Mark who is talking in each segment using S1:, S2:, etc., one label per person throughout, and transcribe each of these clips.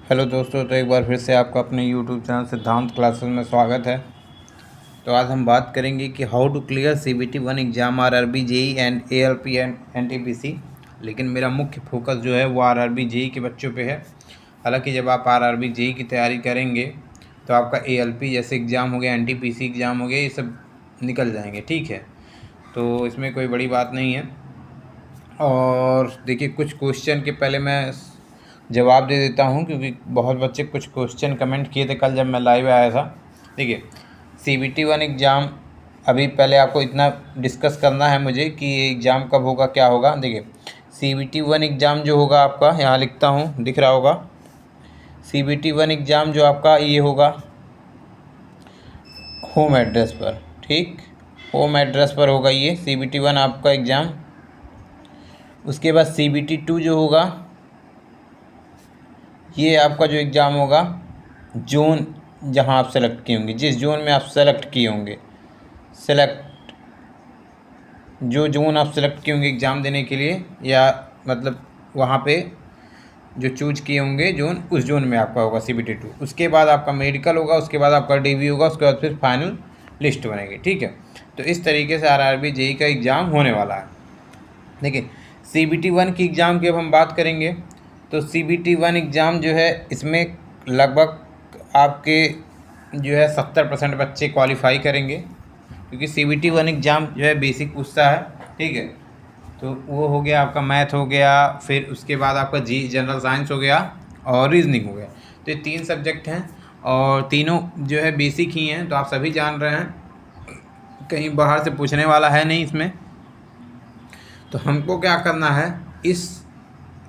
S1: Hello दोस्तों, तो एक बार फिर से आपका अपने यूट्यूब चैनल सिद्धांत क्लासेस में स्वागत है। तो आज हम बात करेंगे कि how to clear CBT 1 exam RRB JE and ALP and NTPC। लेकिन मेरा मुख्य फोकस जो है वो RRB जेई के बच्चों पे है। हालांकि जब आप RRB जेई की तैयारी करेंगे तो आपका ALP जैसे एग्ज़ाम हो गया, NTPC एग्ज़ाम हो गया, ये सब निकल जाएंगे, ठीक है। तो इसमें कोई बड़ी बात नहीं है। और देखिए, कुछ क्वेश्चन के पहले मैं जवाब दे देता हूँ, क्योंकि बहुत बच्चे कुछ क्वेश्चन कमेंट किए थे कल जब मैं लाइव आया था। देखिए, CBT 1 एग्ज़ाम, अभी पहले आपको इतना डिस्कस करना है मुझे कि ये एग्ज़ाम कब होगा, क्या होगा। देखिए, CBT 1 एग्ज़ाम जो होगा आपका, यहाँ लिखता हूँ, दिख रहा होगा। CBT 1 एग्ज़ाम जो आपका ये होगा होम एड्रेस पर, ठीक, होम एड्रेस पर होगा ये CBT 1 आपका एग्ज़ाम। उसके बाद CBT 2 जो होगा, ये आपका जो एग्ज़ाम होगा जोन जहाँ आप सेलेक्ट किए होंगे, जिस जोन में आप सेलेक्ट किए होंगे, जो जोन आप सेलेक्ट किए होंगे एग्ज़ाम देने के लिए, या मतलब वहाँ पे जो चूज किए होंगे जोन, उस जोन में आपका होगा CBT 2। उसके बाद आपका मेडिकल होगा, उसके बाद आपका DV होगा, उसके बाद फिर फाइनल लिस्ट बनेगी, ठीक है। तो इस तरीके से RRB जेई का एग्ज़ाम होने वाला है। देखिए, CBT 1 की एग्ज़ाम की अब हम बात करेंगे तो CBT 1 एग्ज़ाम जो है, इसमें लगभग आपके जो है 70% बच्चे क्वालिफाई करेंगे, क्योंकि CBT 1 एग्ज़ाम जो है बेसिक पूछता है, ठीक है। तो वो हो गया आपका, मैथ हो गया, फिर उसके बाद आपका जनरल साइंस हो गया और रीजनिंग हो गया। तो ये 3 सब्जेक्ट हैं और तीनों जो है बेसिक ही हैं, तो आप सभी जान रहे हैं, कहीं बाहर से पूछने वाला है नहीं इसमें। तो हमको क्या करना है, इस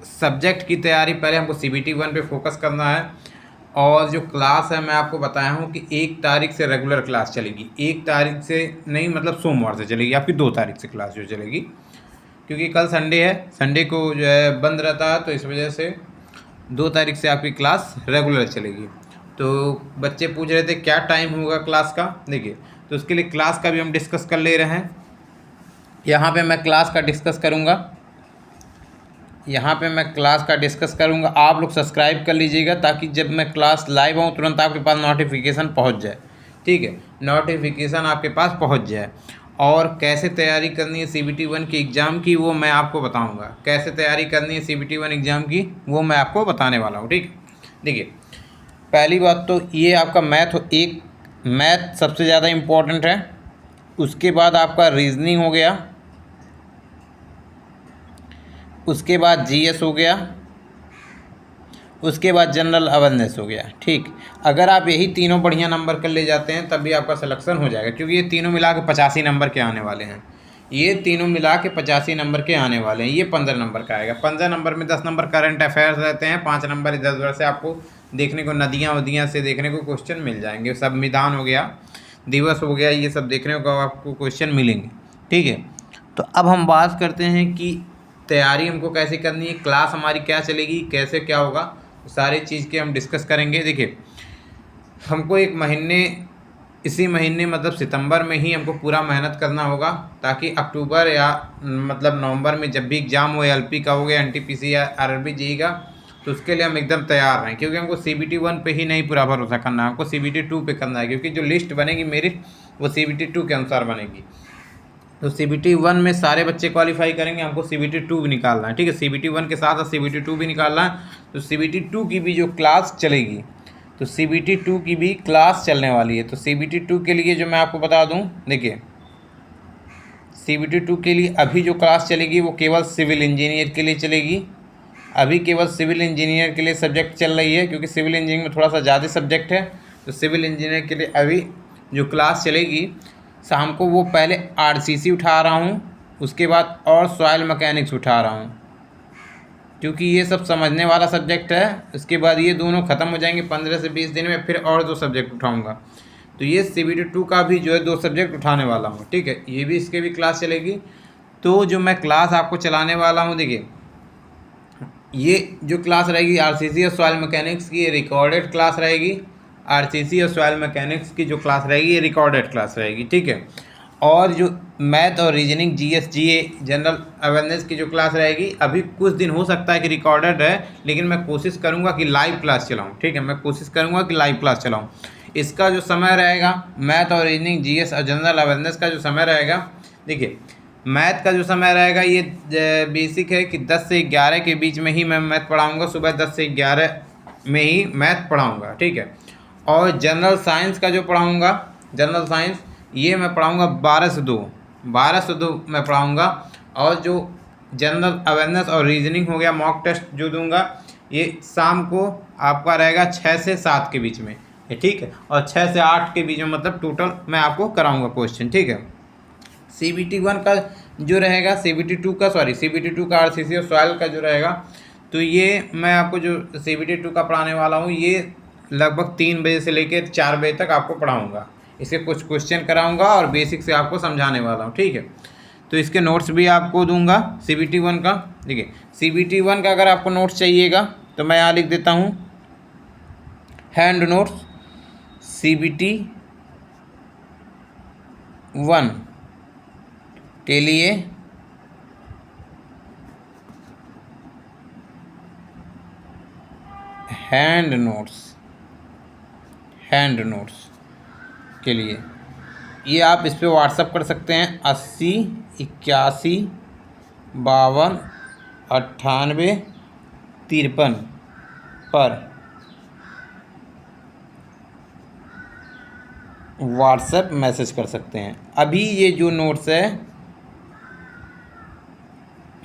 S1: सब्जेक्ट की तैयारी पहले हमको CBT 1 पे फोकस करना है। और जो क्लास है, मैं आपको बताया हूँ कि 1 तारीख से रेगुलर क्लास चलेगी। 1 तारीख से नहीं, मतलब सोमवार से चलेगी आपकी, 2 तारीख से क्लास जो चलेगी, क्योंकि कल संडे है, संडे को जो है बंद रहता है, तो इस वजह से 2 तारीख से आपकी क्लास रेगुलर चलेगी। तो बच्चे पूछ रहे थे क्या टाइम होगा क्लास का। देखिए, तो उसके लिए क्लास का भी हम डिस्कस कर ले रहे हैं। यहाँ पे मैं क्लास का डिस्कस करूँगा, आप लोग सब्सक्राइब कर लीजिएगा, ताकि जब मैं क्लास लाइव आऊँ तुरंत आपके पास नोटिफिकेशन पहुँच जाए, ठीक है, नोटिफिकेशन आपके पास पहुँच जाए। और कैसे तैयारी करनी है CBT 1 की एग्ज़ाम की, वो मैं आपको बताऊँगा। कैसे तैयारी करनी है CBT 1 एग्ज़ाम की, वो मैं आपको बताने वाला हूँ, ठीक। देखिए, पहली बात तो ये आपका मैथ सबसे ज़्यादा इम्पोर्टेंट है। उसके बाद आपका रीजनिंग हो गया, उसके बाद GS हो गया, उसके बाद जनरल अवेयरनेस हो गया, ठीक। अगर आप यही तीनों बढ़िया नंबर कर ले जाते हैं तब भी आपका सिलेक्शन हो जाएगा, क्योंकि ये तीनों मिला के 85 नंबर के आने वाले हैं। ये तीनों मिला के 85 नंबर के आने वाले हैं। ये 15 नंबर का आएगा। 15 नंबर में 10 नंबर करंट अफेयर्स रहते हैं, 5 नंबर इधर उधर से आपको देखने को, नदियाँ वदियाँ से देखने को क्वेश्चन मिल जाएंगे। संविधान हो गया, दिवस हो गया, ये सब देखने को आपको क्वेश्चन मिलेंगे, ठीक है। तो अब हम बात करते हैं कि तैयारी हमको कैसे करनी है, क्लास हमारी क्या चलेगी, कैसे क्या होगा, सारी चीज़ की हम डिस्कस करेंगे। देखिए, हमको इसी महीने मतलब सितंबर में ही हमको पूरा मेहनत करना होगा, ताकि अक्टूबर या मतलब नवंबर में जब भी एग्ज़ाम हो, LP का हो गया, NTPC या RRB जेई का, तो उसके लिए हम एकदम तैयार रहें। क्योंकि हमको CBT 1 पे ही नहीं पूरा भरोसा करना है, हमको CBT 2 पे करना है, क्योंकि जो लिस्ट बनेगी मेरी, वो CBT 2 के अनुसार बनेगी। तो CBT 1 में सारे बच्चे क्वालिफाई करेंगे, हमको CBT 2 भी निकालना है, ठीक है। CBT 1 के साथ CBT 2 भी निकालना है। तो CBT 2 की भी जो क्लास चलेगी, तो CBT 2 की भी क्लास चलने वाली है। तो CBT 2 के लिए जो मैं आपको बता दूं, देखिए, CBT 2 के लिए अभी जो क्लास चलेगी वो केवल सिविल इंजीनियर के लिए चलेगी। अभी केवल सिविल इंजीनियर के लिए सब्जेक्ट चल रही है, क्योंकि सिविल इंजीनियरिंग में थोड़ा सा ज़्यादा सब्जेक्ट है। तो सिविल इंजीनियर के लिए अभी जो क्लास चलेगी, शाम को वो पहले RCC उठा रहा हूँ, उसके बाद और सॉइल मैकेनिक्स उठा रहा हूँ, क्योंकि ये सब समझने वाला सब्जेक्ट है। उसके बाद ये दोनों ख़त्म हो जाएंगे 15 से 20 दिन में, फिर और 2 सब्जेक्ट उठाऊँगा। तो ये CBT 2 का भी जो है 2 सब्जेक्ट उठाने वाला हूँ, ठीक है। ये भी, इसके भी क्लास चलेगी। तो जो मैं क्लास आपको चलाने वाला हूँ, देखिए, ये जो क्लास रहेगी RCC और सॉइल मैकेनिक्स की, ये रिकॉर्डेड क्लास रहेगी। RCC और सॉइल मैकेनिक्स की जो क्लास रहेगी, ये रिकॉर्डेड क्लास रहेगी, ठीक है। और जो मैथ और रीजनिंग जीएस जीए जनरल अवेयरनेस की जो क्लास रहेगी, अभी कुछ दिन हो सकता है कि रिकॉर्डेड है, लेकिन मैं कोशिश करूंगा कि लाइव क्लास चलाऊं। ठीक है, मैं कोशिश करूंगा कि लाइव क्लास चलाऊं। इसका जो समय रहेगा, मैथ और रीजनिंग जीएस और जनरल अवेयरनेस का जो समय रहेगा, देखिए मैथ का जो समय रहेगा ये बेसिक है कि 10 से 11 के बीच में ही मैं मैथ पढ़ाऊँगा, सुबह 10 से 11 में ही मैथ पढ़ाऊँगा। ठीक है, और जनरल साइंस का जो पढ़ाऊँगा, जनरल साइंस ये मैं पढ़ाऊँगा 12 से 2 मैं पढ़ाऊँगा। और जो जनरल अवेयरनेस और रीजनिंग हो गया, मॉक टेस्ट जो दूंगा, ये शाम को आपका रहेगा 6 से 7 के बीच में। ठीक है, और 6 से 8 के बीच में, मतलब टोटल मैं आपको कराऊंगा क्वेश्चन। ठीक है, CBT 1 का जो रहेगा, CBT 2 का RCC और सॉइल का जो रहेगा, तो ये मैं आपको जो CBT 2 का पढ़ाने वाला हूँ, ये लगभग 3 बजे से लेकर 4 बजे तक आपको पढ़ाऊँगा। इसके कुछ क्वेश्चन कराऊँगा और बेसिक से आपको समझाने वाला हूँ। ठीक है, तो इसके नोट्स भी आपको दूंगा CBT 1 का। देखिए CBT 1 का अगर आपको नोट्स चाहिएगा तो मैं यहाँ लिख देता हूँ, हैंड नोट्स CBT 1 के लिए हैंड नोट्स के लिए ये आप इस पर व्हाट्सअप कर सकते हैं 80 81 52 98 53 पर व्हाट्सएप मैसेज कर सकते हैं। अभी ये जो नोट्स है,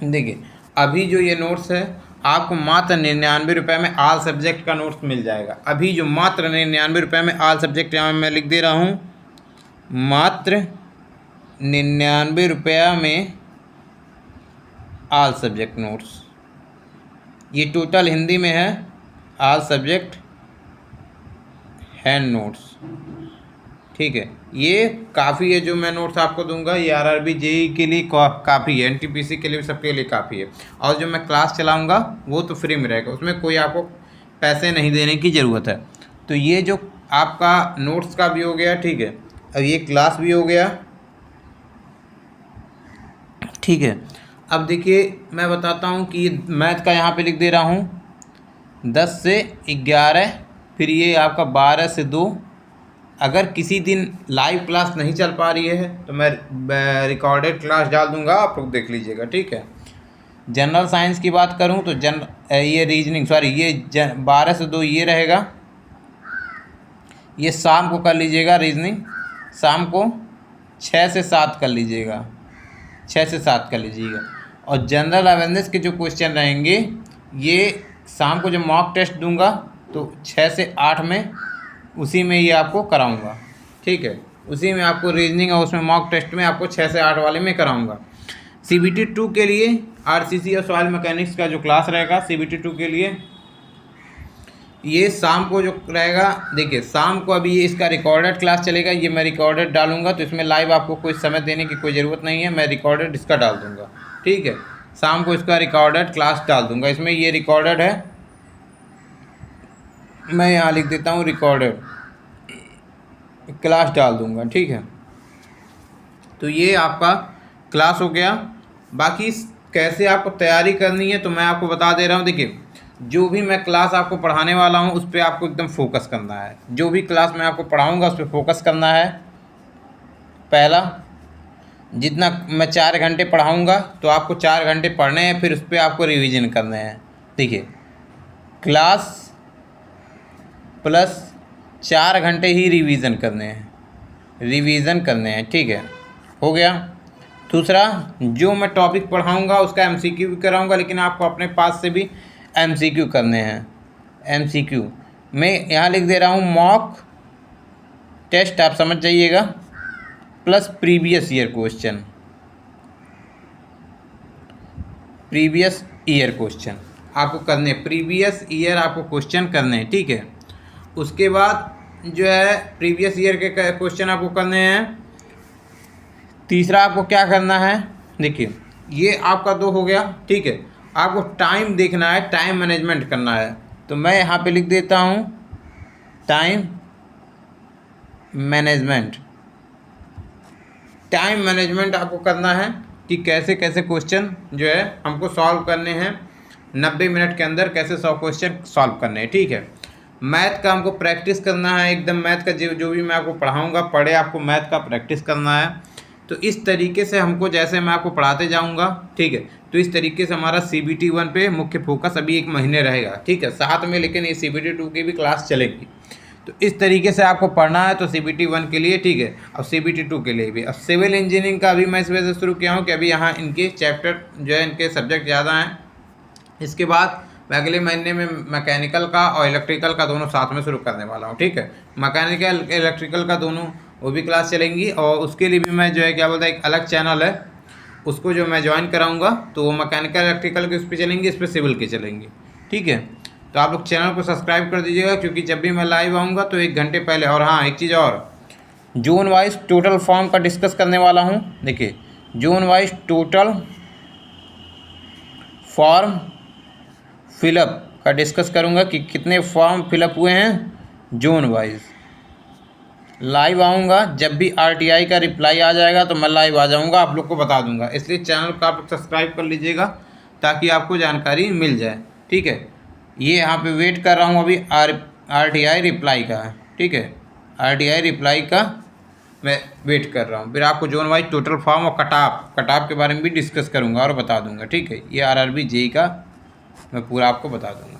S1: देखिए अभी जो ये नोट्स है आपको मात्र 99 रुपये में ऑल सब्जेक्ट का नोट्स मिल जाएगा। अभी जो मात्र 99 रुपये में ऑल सब्जेक्ट, यहाँ मैं लिख दे रहा हूँ, मात्र 99 रुपया में ऑल सब्जेक्ट नोट्स। ये टोटल हिंदी में है, ऑल सब्जेक्ट हैंड नोट्स। ठीक है, ये काफ़ी है जो मैं नोट्स आपको दूंगा। ये RRB JEE के लिए काफ़ी है, NTPC के लिए भी, सबके लिए काफ़ी है। और जो मैं क्लास चलाऊंगा वो तो फ्री में रहेगा, उसमें कोई आपको पैसे नहीं देने की ज़रूरत है। तो ये जो आपका नोट्स का भी हो गया, ठीक है, और ये क्लास भी हो गया। ठीक है, अब देखिए मैं बताता हूँ कि मैथ का यहाँ पे लिख दे रहा हूँ 10 से 11, फिर ये आपका 12 से 2। अगर किसी दिन लाइव क्लास नहीं चल पा रही है तो मैं रिकॉर्डेड क्लास डाल दूंगा, आप लोग देख लीजिएगा। ठीक है, जनरल साइंस की बात करूं तो ये रीजनिंग, ये 12 से 2 ये रहेगा, ये शाम को कर लीजिएगा। रीजनिंग शाम को 6 से 7 कर लीजिएगा, 6 से 7 कर लीजिएगा। और जनरल अवेयरनेस के जो क्वेश्चन रहेंगे, ये शाम को जब मॉक टेस्ट दूंगा तो 6 से 8 में, उसी में ये आपको कराऊंगा। ठीक है, उसी में आपको रीजनिंग और उसमें मॉक टेस्ट में आपको 6 से 8 वाले में कराऊंगा। CBT 2 के लिए RCC और सॉइल मैकेनिक्स का जो क्लास रहेगा CBT 2 के लिए, ये शाम को जो रहेगा, देखिए शाम को अभी ये इसका रिकॉर्डेड क्लास चलेगा, ये मैं रिकॉर्डेड डालूंगा, तो इसमें लाइव आपको कोई समय देने की कोई ज़रूरत नहीं है, मैं रिकॉर्डेड इसका डाल दूंगा। ठीक है, शाम को इसका रिकॉर्डेड क्लास डाल दूंगा। इसमें ये रिकॉर्डेड है, मैं यहाँ लिख देता हूँ रिकॉर्डेड क्लास डाल दूंगा। ठीक है, तो ये आपका क्लास हो गया। बाकी कैसे आपको तैयारी करनी है तो मैं आपको बता दे रहा हूँ। देखिए जो भी मैं क्लास आपको पढ़ाने वाला हूँ उस पर आपको एकदम फोकस करना है। जो भी क्लास मैं आपको पढ़ाऊँगा उस पर फोकस करना है। पहला, जितना मैं 4 घंटे पढ़ाऊँगा तो आपको 4 घंटे पढ़ने हैं, फिर उस पर आपको रिवीजन करने हैं। देखिए क्लास प्लस 4 घंटे ही रिवीजन करने हैं। ठीक है, हो गया। दूसरा, जो मैं टॉपिक पढ़ाऊंगा उसका MCQ भी कराऊंगा, लेकिन आपको अपने पास से भी MCQ करने हैं। MCQ मैं यहाँ लिख दे रहा हूँ, मॉक टेस्ट आप समझ जाइएगा, प्लस प्रीवियस ईयर क्वेश्चन आपको करने, प्रीवियस ईयर आपको क्वेश्चन करने हैं। ठीक है, उसके बाद जो है प्रीवियस ईयर के क्वेश्चन आपको करने हैं। तीसरा आपको क्या करना है, देखिए ये आपका 2 हो गया। ठीक है, आपको टाइम देखना है, टाइम मैनेजमेंट करना है, तो मैं यहाँ पे लिख देता हूँ टाइम मैनेजमेंट। टाइम मैनेजमेंट आपको करना है कि कैसे कैसे क्वेश्चन जो है हमको सॉल्व करने हैं, 90 मिनट के अंदर कैसे 100 क्वेश्चन सॉल्व करने हैं, ठीक है। मैथ का हमको प्रैक्टिस करना है एकदम, मैथ का जो भी मैं आपको पढ़ाऊँगा पढ़े आपको मैथ का प्रैक्टिस करना है। तो इस तरीके से हमको, जैसे मैं आपको पढ़ाते जाऊँगा, ठीक है, तो इस तरीके से हमारा CBT 1 पे मुख्य फोकस अभी 1 महीने रहेगा, ठीक है, साथ में लेकिन ये CBT 2 की भी क्लास चलेगी। तो इस तरीके से आपको पढ़ना है तो CBT 1 के लिए, ठीक है, और CBT 2 के लिए भी। अब सिविल इंजीनियरिंग का अभी मैं इस वजह से शुरू किया हूँ कि अभी यहाँ इनके चैप्टर जो है, इनके सब्जेक्ट ज़्यादा हैं। इसके बाद मैं अगले महीने में मैकेनिकल का और इलेक्ट्रिकल का दोनों साथ में शुरू करने वाला हूँ, ठीक है। मैकेनिकल इलेक्ट्रिकल का दोनों वो भी क्लास चलेंगी, और उसके लिए भी मैं जो है क्या बोलता है, एक अलग चैनल है उसको जो मैं ज्वाइन कराऊंगा, तो वो मैकेनिकल इलेक्ट्रिकल के उस पर चलेंगी, इस पर सिविल के चलेंगी, ठीक है। तो आप लोग चैनल को सब्सक्राइब कर दीजिएगा, क्योंकि जब भी मैं लाइव आऊँगा तो 1 घंटे पहले। और हाँ, एक चीज़ और, जोन वाइज टोटल फॉर्म का डिस्कस करने वाला हूँ। देखिए, zone wise total form fill up का डिस्कस करूँगा कि कितने फॉर्म फिलअप हुए हैं जोन वाइज। लाइव आऊँगा, जब भी RTI का रिप्लाई आ जाएगा तो मैं लाइव आ जाऊँगा, आप लोग को बता दूँगा। इसलिए चैनल को आप सब्सक्राइब कर लीजिएगा ताकि आपको जानकारी मिल जाए, ठीक है। ये यहाँ पे वेट कर रहा हूँ अभी RTI रिप्लाई का, ठीक है, RTI रिप्लाई का मैं वेट कर रहा हूँ। फिर आपको जोन वाइज टोटल फॉर्म और कट ऑफ के बारे में भी डिस्कस करूँगा और बता दूँगा, ठीक है। ये RRB JEE का मैं पूरा आपको बता दूँगा।